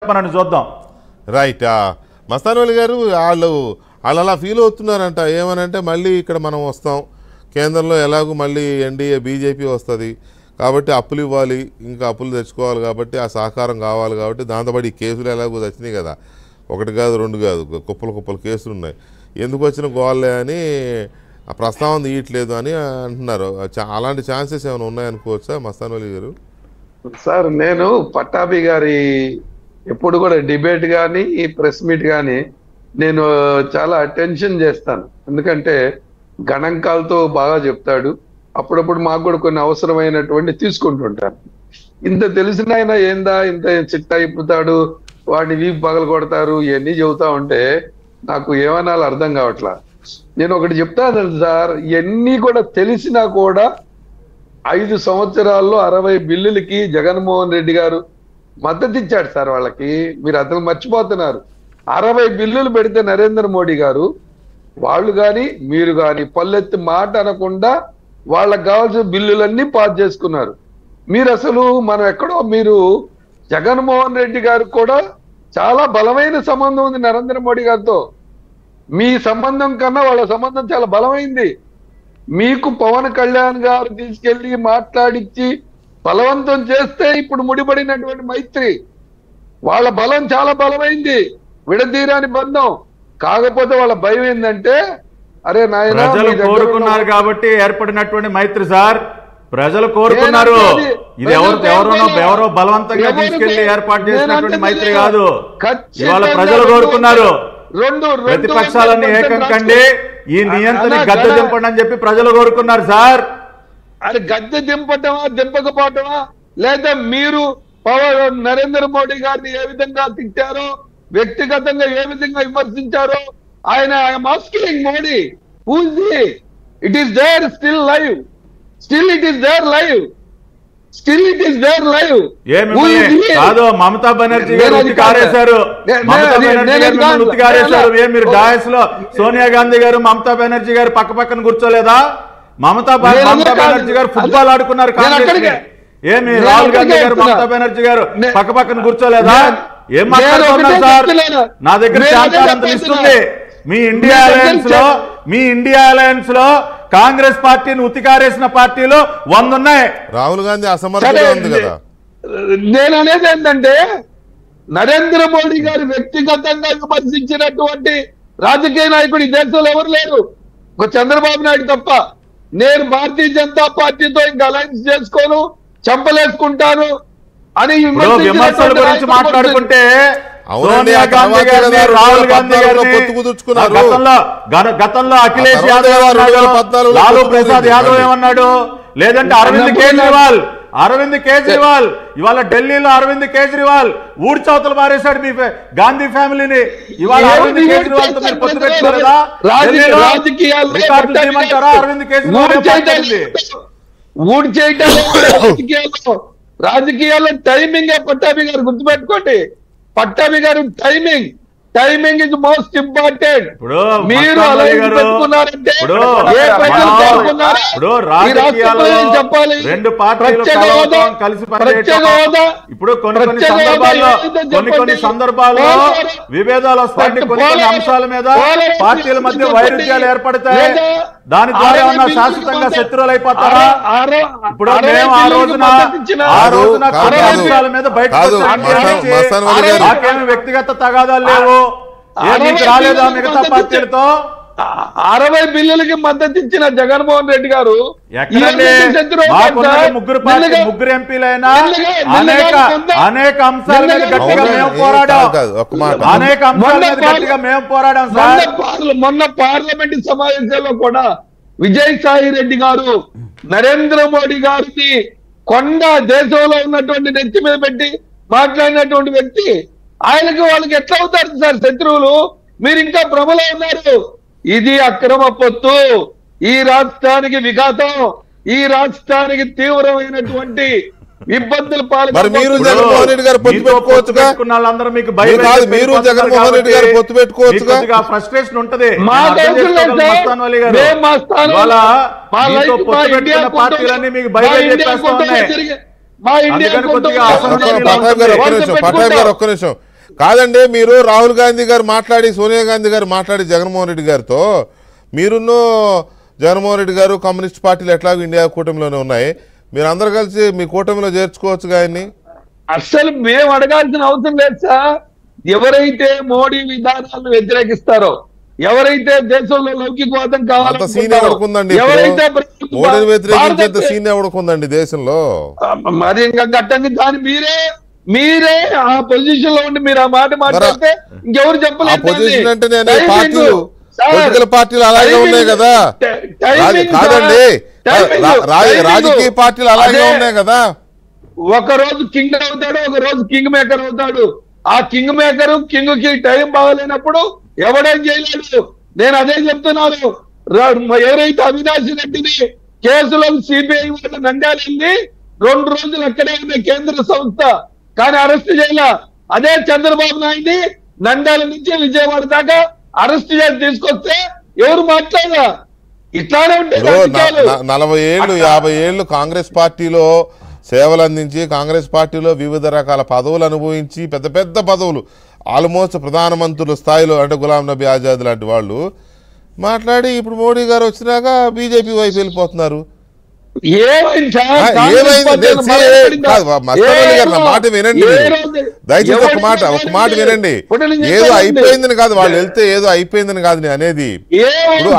చెప్పనని చూద్దాం. రైట్. మస్తానవల్లి గారు వాళ్ళు అలా ఫీల్ అవుతున్నారంట. ఏమనంటే మళ్ళీ ఇక్కడ మనం వస్తాం, కేంద్రంలో ఎలాగూ మళ్ళీ ఎన్డీఏ బీజేపీ వస్తుంది కాబట్టి అప్పులు ఇవ్వాలి, ఇంకా అప్పులు తెచ్చుకోవాలి కాబట్టి ఆ సహకారం కావాలి కాబట్టి దాంతోపాటు ఈ కేసులు ఎలాగో వచ్చినాయి కదా, ఒకటి కాదు రెండు కాదు, కుప్పలు కేసులు ఉన్నాయి, ఎందుకు వచ్చిన గోళ్ళే అని ఆ ప్రస్తావన తీయట్లేదు అని అంటున్నారు. అలాంటి ఛాన్సెస్ ఏమైనా ఉన్నాయనుకోవచ్చా మస్తానవల్లి గారు? సార్ నేను పట్టాభి గారి ఎప్పుడు కూడా డిబేట్ కానీ ప్రెస్ మీట్ కానీ నేను చాలా అటెన్షన్ చేస్తాను. ఎందుకంటే గణాంకాలతో బాగా చెప్తాడు. అప్పుడప్పుడు మాకు కూడా కొన్ని అవసరమైనటువంటి తీసుకుంటుంటాను. ఇంత తెలిసిన ఆయన ఏందా ఇంత చిట్టా ఇప్పుతాడు, వాడిని వీపు పగలు కొడతారు, ఇవన్నీ చెబుతా ఉంటే నాకు ఏమనాలో అర్థం కావట్లా. నేను ఒకటి చెప్తాను సార్, ఇవన్నీ కూడా తెలిసినా కూడా 5 సంవత్సరాల్లో 60 బిల్లులకి జగన్మోహన్ రెడ్డి గారు మద్దతు ఇచ్చాడు సార్. వాళ్ళకి మీరు అసలు మర్చిపోతున్నారు. 60 బిల్లులు పెడితే నరేంద్ర మోడీ గారు వాళ్ళు కానీ మీరు కానీ పల్లెత్తి మాట అనకుండా వాళ్ళకి కావాల్సిన బిల్లులన్నీ పాస్ చేసుకున్నారు. మీరు అసలు మనం ఎక్కడో మీరు జగన్మోహన్ రెడ్డి గారికి కూడా చాలా బలమైన సంబంధం ఉంది నరేంద్ర మోడీ గారితో. మీ సంబంధం కన్నా వాళ్ళ సంబంధం చాలా బలమైంది. మీకు పవన్ కళ్యాణ్ గారు తీసుకెళ్లి మాట్లాడించి బలవంతం చేస్తే ఇప్పుడు ముడిపడినటువంటి మైత్రి వాళ్ళ బలం చాలా బలమైంది, విడదీరాని బంధం. కాకపోతే వాళ్ళ భయం ఏంటంటే అరే నాయన ప్రజలు కోరుకున్నారు కాబట్టి ఏర్పడినటువంటి మైత్రి సార్. ప్రజలు కోరుకున్నారు, ఇది ఎవరో బలవంతంగా తీసుకెళ్లి ఏర్పాటు చేసినటువంటి మైత్రి కాదు. ఇవాళ ప్రజలు కోరుకున్నారు. ప్రతిపక్షాలన్నీ ఏకం కండి, ఈ నియంత్రణ గద్దె దింపండి అని చెప్పి ప్రజలు కోరుకున్నారు సార్. అది గద్దె దింపటమా దింపకపోవటమా, లేదా మీరు నరేంద్ర మోడీ గారిని ఏ విధంగా తిట్టారో, వ్యక్తిగతంగా ఏ విధంగా విమర్శించారో ఆయన asking Modi who is he, it is there still live, still it is there live, still it is there live. కాదు, మమతా బెనర్జీ గారు ఉతికారేశారు, మీరు డాయస్ లో సోనియా గాంధీ గారు మమతా బెనర్జీ గారు పక్కన కూర్చోలేదా? మమతా బెనర్జీ గారు ఫుట్బాల్ ఆడుకున్నారు కాంగ్రెస్. ఏమి రాహుల్ గాంధీ గారు మమతా బెనర్జీ గారు పక్కన కూర్చోలేదా? ఏం మాట్లాడుతున్నారు సార్? నా దగ్గర శాంతానంత ఇస్తుంది. మీ ఇండియా అలయన్స్ లో కాంగ్రెస్ పార్టీని ఉతికారేసిన పార్టీలు 100 ఉన్నాయి. రాహుల్ గాంధీ అసమర్థంగా ఉంది కదా. నేను అనేది ఏంటంటే నరేంద్ర మోడీ గారు వ్యక్తిగతంగా విమర్శించినటువంటి రాజకీయ నాయకుడు ఈ దేశంలో ఎవరు లేరు, ఒక చంద్రబాబు నాయుడు తప్ప. నేను భారతీయ జనతా పార్టీతో ఇంకా అలయన్స్ చేసుకోను, చంపలేసుకుంటాను అని విమర్శల గురించి మాట్లాడుకుంటే సోనియా గాంధీ గారిని, రాహుల్ గాంధీ గారిని గతంలో అఖిలేష్ యాదవ్ ఏమన్నాడు, లాలూ ప్రసాద్ యాదవ్ ఏమన్నాడు, లేదంటే అరవింద్ కేజ్రీవాల్ ఇవాళ ఢిల్లీలో అరవింద్ కేజ్రీవాల్ ఊడ్చవతలు మారేశాడు మీ గాంధీ ఫ్యామిలీని. ఇవాళ అరవింద్ కేజ్రీవాల్ తో మీరు పొత్తు పెట్టుకోలేదా? రికార్డులు చేయమంటారా? అరవింద్ కేజ్రీవాల్ రాజకీయాల్లో టైమింగ్ పట్టాభి గారు గుర్తుపెట్టుకోండి. పట్టాభి గారు టైమింగ్ ఇస్ మోస్ట్ ఇంపార్టెంట్. మీరు అలా పెట్టుకున్నారంటే చెప్పాలి. రెండు పార్టీలు కలిసి ఇప్పుడు కొన్ని సందర్భాల్లో విభేదాలు వస్తాయి, కొన్ని అంశాల మీద పార్టీల మధ్య వైరుధ్యాలు ఏర్పడతాయి. దాని ద్వారా ఏమన్నా శాశ్వతంగా శత్రువులు అయిపోతారా? ఇప్పుడు మేము ఆ రోజున కొన్ని అంశాల మీద బయటకు నాకేమి వ్యక్తిగత తగాదాలు లేవు. రాలేదా మిగతా పార్టీలతో? 60 బిల్లులకి మద్దతు ఇచ్చిన జగన్మోహన్ రెడ్డి గారు ముగ్గురు ఎంపీలైనా అనేక అంశాల మీద గట్టిగా మేము పోరాడాం సార్. మొన్న పార్లమెంట్ సమావేశాల్లో కూడా విజయసాయి రెడ్డి గారు నరేంద్ర మోడీ గారిని కొండ దేశంలో ఉన్నటువంటి నెత్తి మీద పెట్టి మాట్లాడినటువంటి వ్యక్తి. ఆయనకి వాళ్ళకి ఎట్లా అవుతారు సార్ శత్రువులు? మీరు ఇంకా భ్రమలో ఉన్నారు. ఇది అక్రమ పొత్తు, ఈ రాష్ట్రానికి విఘాతం, ఈ రాష్ట్రానికి తీవ్రమైనటువంటి ఇబ్బందులు మరి మీరు జగన్మోహన్ రెడ్డి గారు పొత్తు పెట్టుకోవచ్చుగా? మీరు జగన్మోహన్ రెడ్డి గారు పొత్తు పెట్టుకోవచ్చుగా? ఫ్రస్ట్రేషన్ ఉంటది. పార్టీలన్నీ మీకు బయట చెప్పేస్తా ఉన్నాయి. పట్టాభి గారు ఒక్క నిమిషం కాదండి, మీరు రాహుల్ గాంధీ గారు మాట్లాడి, సోనియా గాంధీ గారు మాట్లాడి జగన్మోహన్ రెడ్డి గారితో, మీరున్నో జగన్మోహన్ రెడ్డి గారు కమ్యూనిస్ట్ పార్టీలు ఎట్లాగో ఇండియా కూటమిలోనే ఉన్నాయి, మీరు అందరు కలిసి మీ కూటమిలో చేర్చుకోవచ్చు ఆయన్ని. అస్సలు మేము అడగాల్సిన అవసరం లేదు సార్. ఎవరైతే మోడీ విధానాలను వ్యతిరేకిస్తారో, ఎవరైతే దేశంలో లౌకికవాదం అంత సీన్ ఎవడుకుందండి, ఎవరైతే మోడీని వ్యతిరేకించేంత సీన్ ఎవడుకుందండి దేశంలో? మరి ఇంకా గట్టంగా దాన్ని మీరే ఆ పొజిషన్ లో ఉండి మీరు ఆ మాట మాట్లాడితే ఇంకెవరు చెప్పలేదు. పొజిషన్ అంటే నేను పొలిటికల్ పార్టీలు అలాగే ఉన్నాయి కదా, కాదండి రాజకీయ పార్టీలు అలాగే ఉన్నాయి కదా. ఒక రోజు కింగ్ అవుతాడు, ఒక రోజు కింగ్ మేకర్ అవుతాడు. ఆ కింగ్ మేకర్ కింగ్ కి టైం బాగలేనప్పుడు ఎవడేం చేయలేదు. నేను అదే చెప్తున్నాను. ఎవరైతే అవినాష్ రెడ్డిని కేసులో సిబిఐ వాళ్ళు నంద్యాలింది 2 రోజులు అక్కడే ఉన్న కేంద్ర సంస్థ, కానీ అరెస్ట్ చేయాల. అదే చంద్రబాబు నాయుడిని నంద్యాల నుంచి విజయవాడ దాకా అరెస్ట్ చేసి తీసుకొస్తే ఎవరు మాట్లాడరా? ఇట్లానే ఉంటాయి. 40 ఏళ్ళు 50 ఏళ్ళు కాంగ్రెస్ పార్టీలో సేవలు అందించి, కాంగ్రెస్ పార్టీలో వివిధ రకాల పదవులు అనుభవించి, పెద్ద పెద్ద పదవులు, ఆల్మోస్ట్ ప్రధానమంత్రుల స్థాయిలో, అంటే గులాం నబీ ఆజాద్ లాంటి వాళ్ళు మాట్లాడి ఇప్పుడు మోడీ గారు వచ్చినాక బీజేపీ వైపు వెళ్ళిపోతున్నారు. మాట వినండి, దయచేసి ఒక మాట వినండి. ఏదో అయిపోయిందని కాదు, వాళ్ళు వెళ్తే ఏదో అయిపోయిందని కాదు నేను అనేది. ఇప్పుడు